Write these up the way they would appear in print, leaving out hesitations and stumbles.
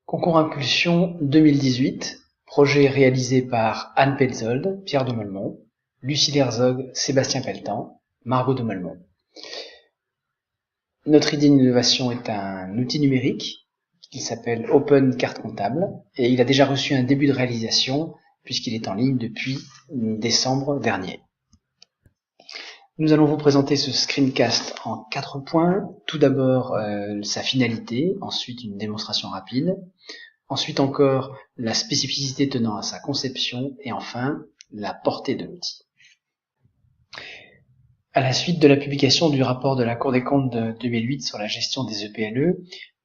Concours Impulsion 2018, projet réalisé par Anne Petzold, Pierre de Molmont, Lucille Herzog, Sébastien Pelletan, Margot de Molmont. Notre idée d'innovation est un outil numérique qui s'appelle Open Carte Comptable et il a déjà reçu un début de réalisation puisqu'il est en ligne depuis décembre dernier. Nous allons vous présenter ce screencast en 4 points. Tout d'abord, sa finalité, ensuite une démonstration rapide, ensuite encore la spécificité tenant à sa conception et enfin la portée de l'outil. À la suite de la publication du rapport de la Cour des comptes de 2008 sur la gestion des EPLE,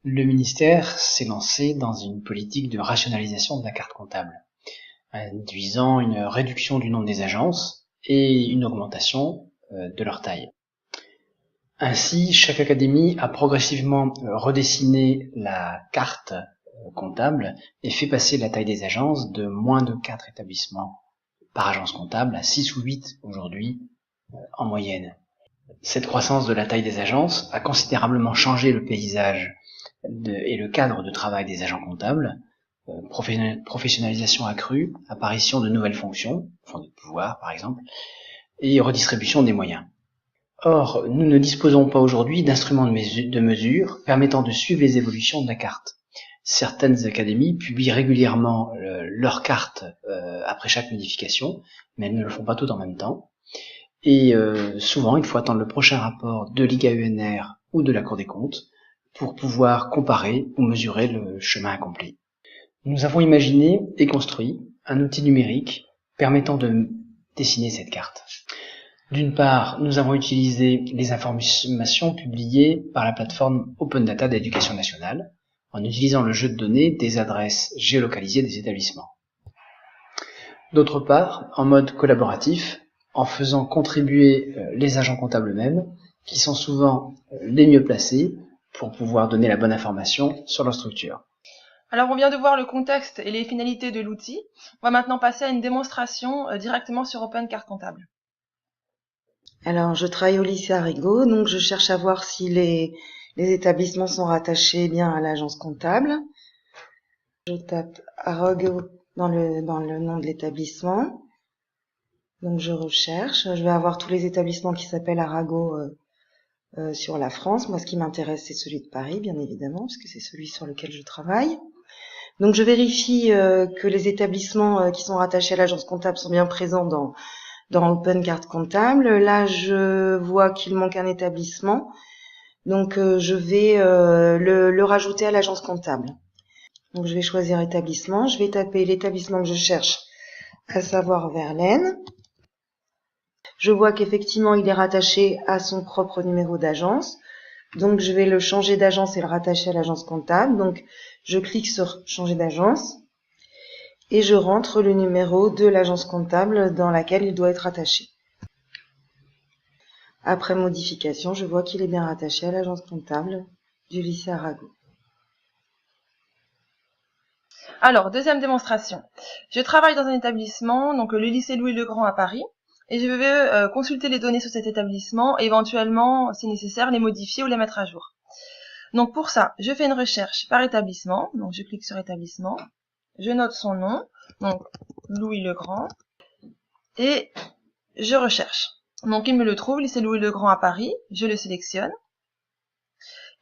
le ministère s'est lancé dans une politique de rationalisation de la carte comptable, induisant une réduction du nombre des agences et une augmentation de leur taille. Ainsi, chaque académie a progressivement redessiné la carte comptable et fait passer la taille des agences de moins de 4 établissements par agence comptable à 6 ou 8 aujourd'hui en moyenne. Cette croissance de la taille des agences a considérablement changé le paysage et le cadre de travail des agents comptables, professionnalisation accrue, apparition de nouvelles fonctions, fonds de pouvoir par exemple, et redistribution des moyens. Or, nous ne disposons pas aujourd'hui d'instruments de mesure permettant de suivre les évolutions de la carte. Certaines académies publient régulièrement leur carte après chaque modification, mais elles ne le font pas toutes en même temps. Et souvent, il faut attendre le prochain rapport de l'IGA-UNR ou de la Cour des comptes pour pouvoir comparer ou mesurer le chemin accompli. Nous avons imaginé et construit un outil numérique permettant de dessiner cette carte. D'une part, nous avons utilisé les informations publiées par la plateforme Open Data d'Éducation nationale en utilisant le jeu de données des adresses géolocalisées des établissements. D'autre part, en mode collaboratif, en faisant contribuer les agents comptables eux-mêmes, qui sont souvent les mieux placés pour pouvoir donner la bonne information sur leur structure. Alors on vient de voir le contexte et les finalités de l'outil. On va maintenant passer à une démonstration directement sur Open Carte Comptable. Alors, je travaille au lycée Arrigo, donc je cherche à voir si les établissements sont rattachés bien à l'agence comptable. Je tape Arrigo dans le nom de l'établissement. Donc je recherche. Je vais avoir tous les établissements qui s'appellent Arrigo sur la France. Moi, ce qui m'intéresse, c'est celui de Paris, bien évidemment, parce que c'est celui sur lequel je travaille. Donc je vérifie que les établissements qui sont rattachés à l'agence comptable sont bien présents dans Open Carte Comptable. Là, je vois qu'il manque un établissement, donc je vais le rajouter à l'agence comptable. Donc je vais choisir établissement, je vais taper l'établissement que je cherche, à savoir Verlaine. Je vois qu'effectivement il est rattaché à son propre numéro d'agence, donc je vais le changer d'agence et le rattacher à l'agence comptable. Donc je clique sur changer d'agence. Et je rentre le numéro de l'agence comptable dans laquelle il doit être rattaché. Après modification, je vois qu'il est bien rattaché à l'agence comptable du lycée Arrigo. Alors, deuxième démonstration. Je travaille dans un établissement, donc le lycée Louis-le-Grand à Paris, et je vais consulter les données sur cet établissement et éventuellement, si nécessaire, les modifier ou les mettre à jour. Donc pour ça, je fais une recherche par établissement, donc je clique sur établissement, je note son nom, donc Louis-le-Grand, et je recherche. Donc il me le trouve, lycée Louis-le-Grand à Paris, je le sélectionne,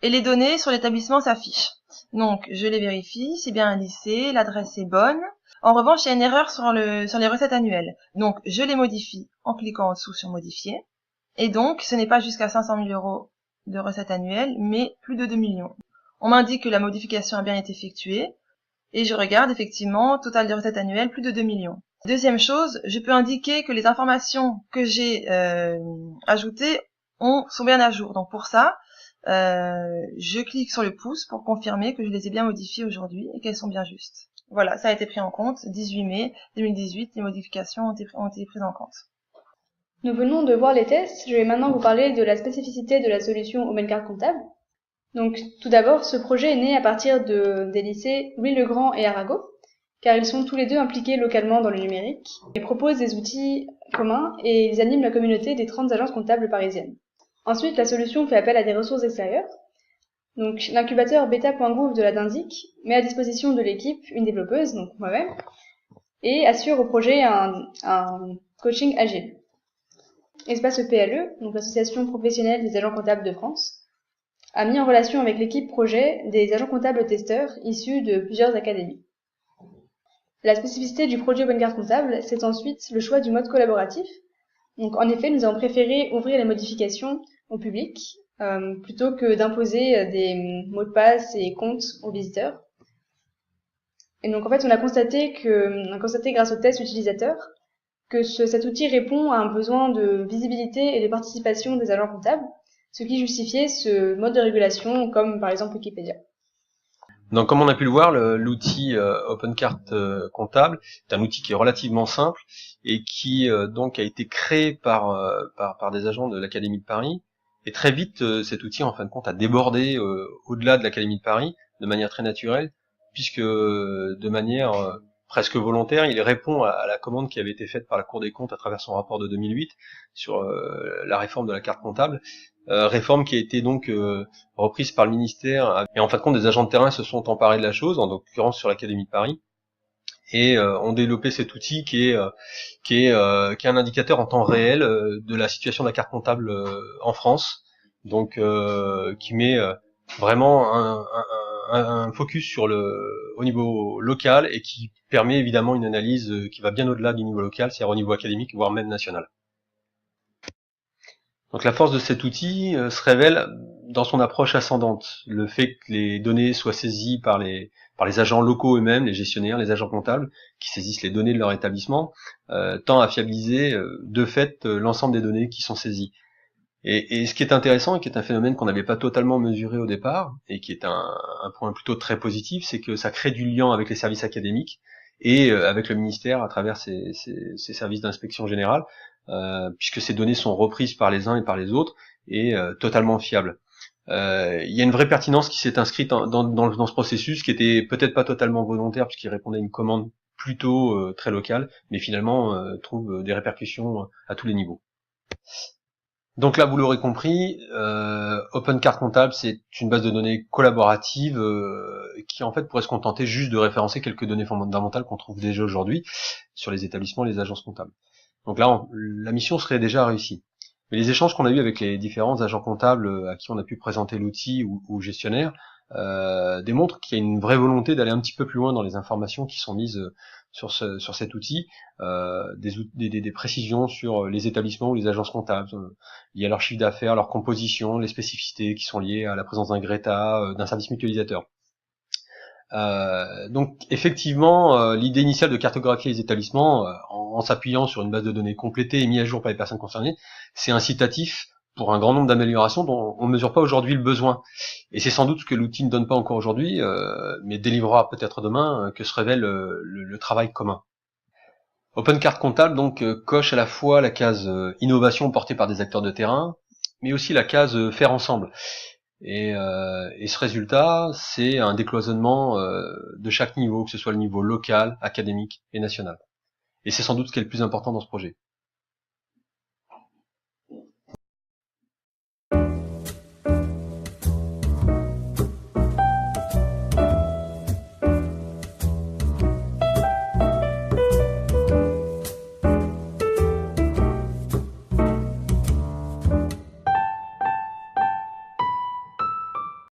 et les données sur l'établissement s'affichent. Donc je les vérifie, c'est bien un lycée, l'adresse est bonne. En revanche, il y a une erreur sur les recettes annuelles. Donc je les modifie en cliquant en dessous sur modifier, et donc ce n'est pas jusqu'à 500 000 € de recettes annuelles, mais plus de 2 millions. On m'indique que la modification a bien été effectuée, et je regarde effectivement, total des recettes annuelles, plus de 2 millions. Deuxième chose, je peux indiquer que les informations que j'ai ajoutées sont bien à jour. Donc pour ça, je clique sur le pouce pour confirmer que je les ai bien modifiées aujourd'hui et qu'elles sont bien justes. Voilà, ça a été pris en compte. 18 mai 2018, les modifications ont été prises en compte. Nous venons de voir les tests. Je vais maintenant vous parler de la spécificité de la solution Open Carte Comptable. Donc, tout d'abord, ce projet est né à partir des lycées Louis-le-Grand et Arrigo, car ils sont tous les deux impliqués localement dans le numérique. Ils proposent des outils communs et ils animent la communauté des 30 agences comptables parisiennes. Ensuite, la solution fait appel à des ressources extérieures. Donc l'incubateur beta.gouv de la DINDIC met à disposition de l'équipe une développeuse, donc moi-même, et assure au projet un coaching agile. Espace PLE, donc l'association professionnelle des agents comptables de France, a mis en relation avec l'équipe projet des agents comptables testeurs issus de plusieurs académies. La spécificité du projet OpenCart comptable, c'est ensuite le choix du mode collaboratif. Donc en effet, nous avons préféré ouvrir les modifications au public plutôt que d'imposer des mots de passe et comptes aux visiteurs. Et donc en fait, on a constaté grâce au test utilisateur que cet outil répond à un besoin de visibilité et de participation des agents comptables, ce qui justifiait ce mode de régulation comme par exemple Wikipédia. Donc, comme on a pu le voir, l'outil OpenCart comptable est un outil qui est relativement simple et qui donc a été créé par des agents de l'Académie de Paris. Et très vite, cet outil, en fin de compte, a débordé au-delà de l'Académie de Paris de manière très naturelle, puisque de manière presque volontaire, il répond à la commande qui avait été faite par la Cour des comptes à travers son rapport de 2008 sur la réforme de la carte comptable. Réforme qui a été donc reprise par le ministère, et en fin de compte des agents de terrain se sont emparés de la chose, en l'occurrence sur l'Académie de Paris, et ont développé cet outil qui est un indicateur en temps réel de la situation de la carte comptable en France, donc qui met vraiment un focus sur au niveau local et qui permet évidemment une analyse qui va bien au-delà du niveau local, c'est-à-dire au niveau académique, voire même national. Donc la force de cet outil se révèle dans son approche ascendante. Le fait que les données soient saisies par les agents locaux eux-mêmes, les gestionnaires, les agents comptables, qui saisissent les données de leur établissement, tend à fiabiliser de fait l'ensemble des données qui sont saisies. Et ce qui est intéressant, et qui est un phénomène qu'on n'avait pas totalement mesuré au départ, et qui est un point plutôt très positif, c'est que ça crée du lien avec les services académiques et avec le ministère à travers ses services d'inspection générale, puisque ces données sont reprises par les uns et par les autres et totalement fiables. Il y a une vraie pertinence qui s'est inscrite dans ce processus, qui était peut-être pas totalement volontaire puisqu'il répondait à une commande plutôt très locale, mais finalement trouve des répercussions à tous les niveaux. Donc là, vous l'aurez compris, OpenCart comptable, c'est une base de données collaborative qui en fait pourrait se contenter juste de référencer quelques données fondamentales qu'on trouve déjà aujourd'hui sur les établissements et les agences comptables. Donc là, la mission serait déjà réussie. Mais les échanges qu'on a eus avec les différents agents comptables à qui on a pu présenter l'outil ou gestionnaires démontrent qu'il y a une vraie volonté d'aller un petit peu plus loin dans les informations qui sont mises sur cet outil, des précisions sur les établissements ou les agences comptables, liées à leur chiffre d'affaires, leur composition, les spécificités qui sont liées à la présence d'un GRETA, d'un service mutualisateur. Donc effectivement, l'idée initiale de cartographier les établissements en s'appuyant sur une base de données complétée et mise à jour par les personnes concernées, c'est incitatif pour un grand nombre d'améliorations dont on ne mesure pas aujourd'hui le besoin. Et c'est sans doute ce que l'outil ne donne pas encore aujourd'hui, mais délivrera peut-être demain, que se révèle le travail commun. OpenCart comptable donc coche à la fois la case innovation portée par des acteurs de terrain, mais aussi la case faire ensemble. Et ce résultat, c'est un décloisonnement de chaque niveau, que ce soit le niveau local, académique et national. Et c'est sans doute ce qui est le plus important dans ce projet.